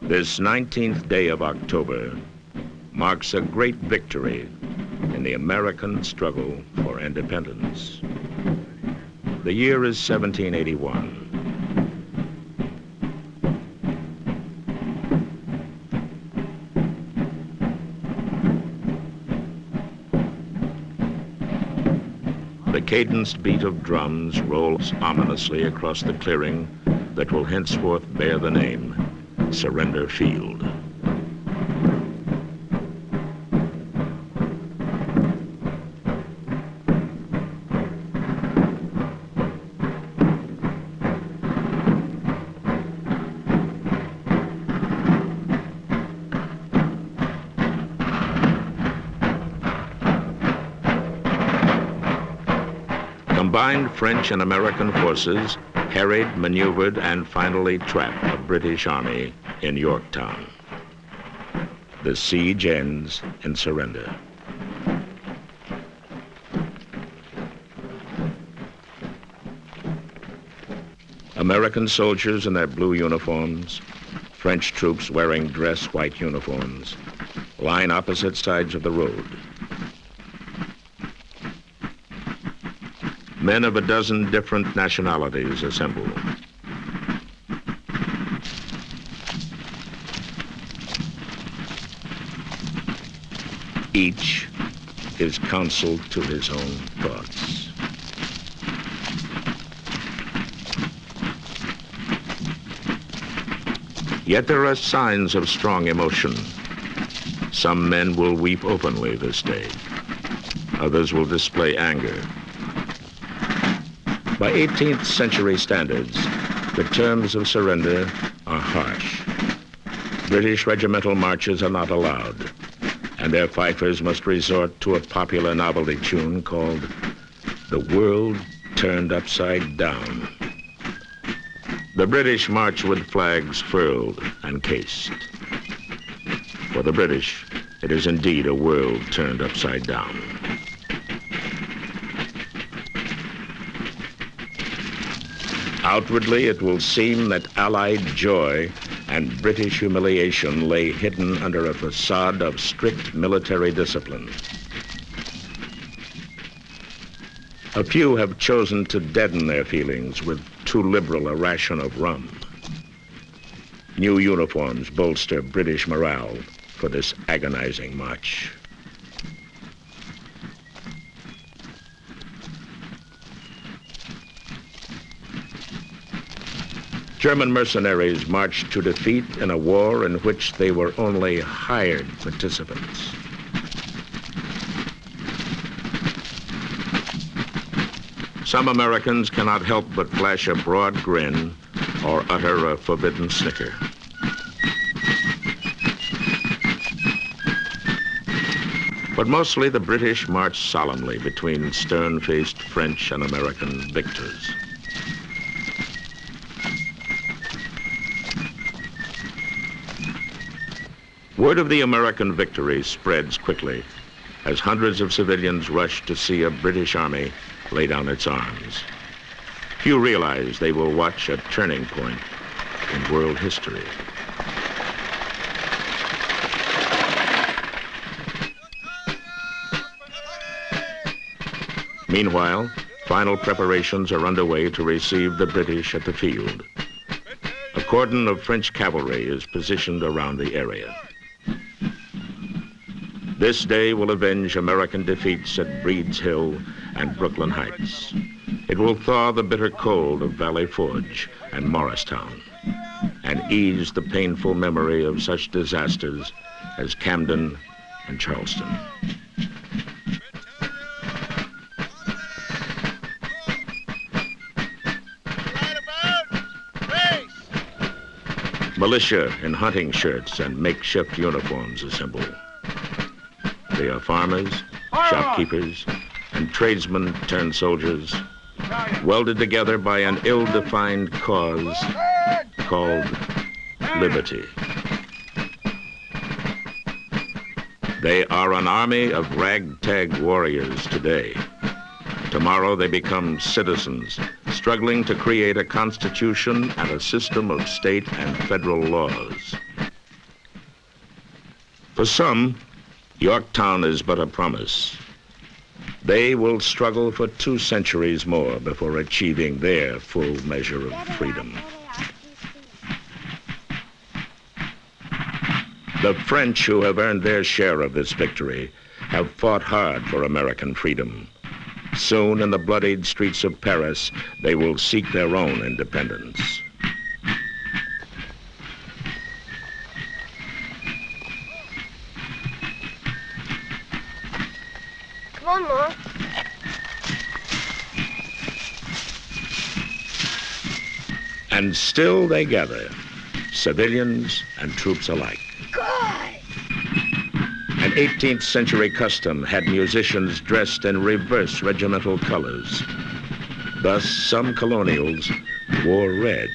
This 19th day of October marks a great victory in the American struggle for independence. The year is 1781. The cadenced beat of drums rolls ominously across the clearing that will henceforth bear the name Surrender Field. Combined French and American forces harried, maneuvered, and finally trapped the British Army in Yorktown. The siege ends in surrender. American soldiers in their blue uniforms, French troops wearing dress white uniforms, line opposite sides of the road. Men of a dozen different nationalities assemble. Each is counsel to his own thoughts. Yet there are signs of strong emotion. Some men will weep openly this day. Others will display anger. By 18th century standards, the terms of surrender are harsh. British regimental marches are not allowed, and their fifers must resort to a popular novelty tune called "The World Turned Upside Down." The British march with flags furled and cased. For the British, it is indeed a world turned upside down. Outwardly, it will seem that Allied joy and British humiliation lay hidden under a facade of strict military discipline. A few have chosen to deaden their feelings with too liberal a ration of rum. New uniforms bolster British morale for this agonizing march. German mercenaries marched to defeat in a war in which they were only hired participants. Some Americans cannot help but flash a broad grin or utter a forbidden snicker. But mostly the British march solemnly between stern-faced French and American victors. Word of the American victory spreads quickly as hundreds of civilians rush to see a British army lay down its arms. Few realize they will watch a turning point in world history. Meanwhile, final preparations are underway to receive the British at the field. A cordon of French cavalry is positioned around the area. This day will avenge American defeats at Breed's Hill and Brooklyn Heights. It will thaw the bitter cold of Valley Forge and Morristown and ease the painful memory of such disasters as Camden and Charleston. Militia in hunting shirts and makeshift uniforms assemble. They are farmers, shopkeepers, and tradesmen turned soldiers, welded together by an ill-defined cause called liberty. They are an army of ragtag warriors today. Tomorrow they become citizens, struggling to create a constitution and a system of state and federal laws. For some, Yorktown is but a promise. They will struggle for 2 centuries more before achieving their full measure of freedom. The French, who have earned their share of this victory, have fought hard for American freedom. Soon, in the bloodied streets of Paris, they will seek their own independence. Come on, Mom. And still they gather, civilians and troops alike. Good. An 18th century custom had musicians dressed in reverse regimental colors. Thus, some colonials wore red.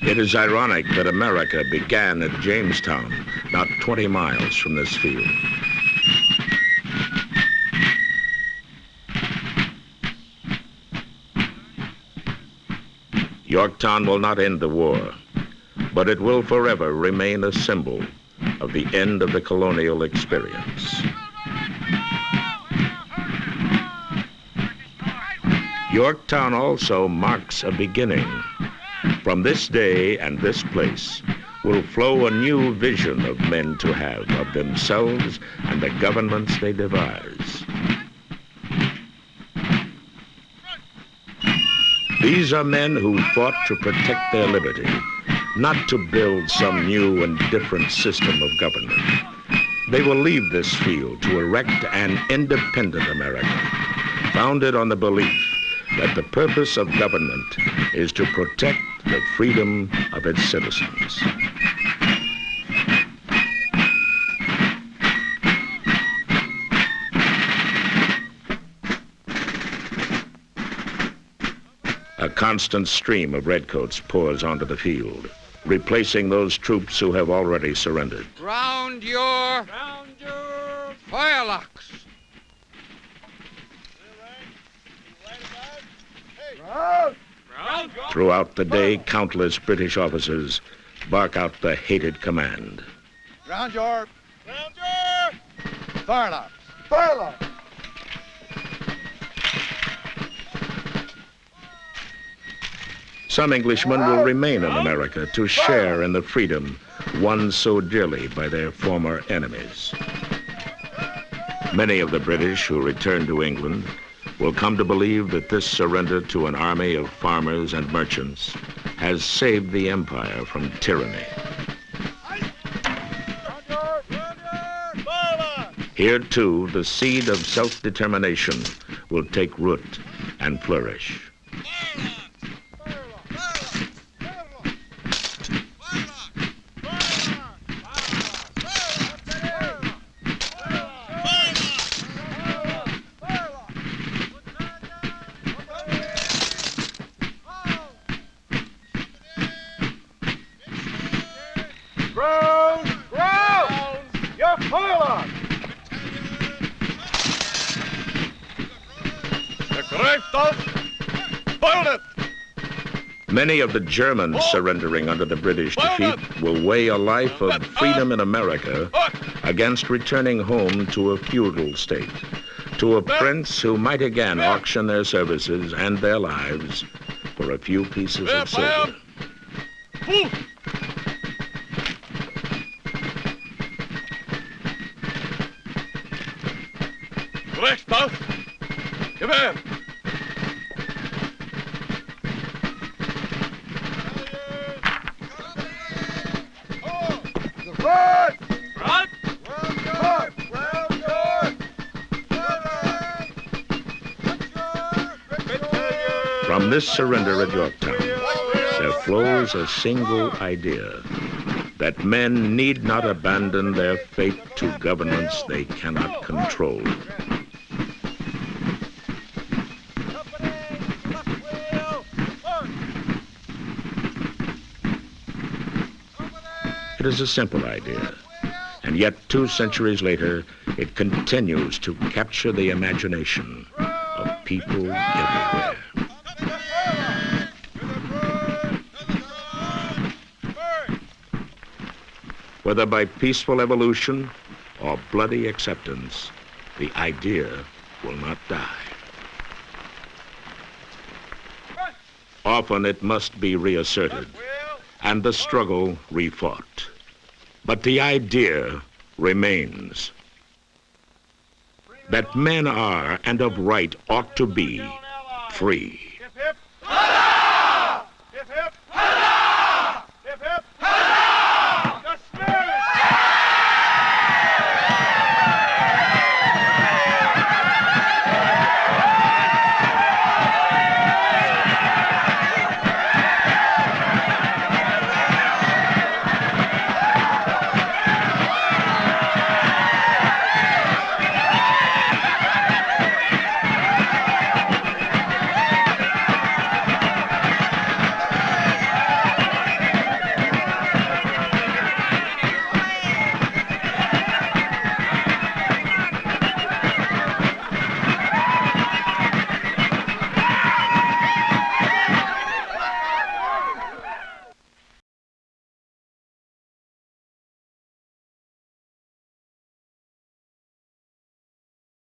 It is ironic that America began at Jamestown, not 20 miles from this field. Yorktown will not end the war, but it will forever remain a symbol of the end of the colonial experience. Yorktown also marks a beginning. From this day and this place will flow a new vision of men to have of themselves and the governments they devise. These are men who fought to protect their liberty, not to build some new and different system of government. They will leave this field to erect an independent America, founded on the belief that the purpose of government is to protect the freedom of its citizens. A constant stream of Redcoats pours onto the field, replacing those troops who have already surrendered. Round your firelocks. Throughout the day, countless British officers bark out the hated command. Round your firelocks. Firelocks. Some Englishmen will remain in America to share in the freedom won so dearly by their former enemies. Many of the British who return to England will come to believe that this surrender to an army of farmers and merchants has saved the empire from tyranny. Here, too, the seed of self-determination will take root and flourish. Many of the Germans surrendering under the British defeat will weigh a life of freedom in America against returning home to a feudal state, to a prince who might again auction their services and their lives for a few pieces of silver. From this surrender at Yorktown, there flows a single idea, that men need not abandon their fate to governments they cannot control. It is a simple idea, and yet 2 centuries later, It continues to capture the imagination of people everywhere. Whether by peaceful evolution or bloody acceptance, the idea will not die. Often it must be reasserted and the struggle refought. But the idea remains that men are and of right ought to be free.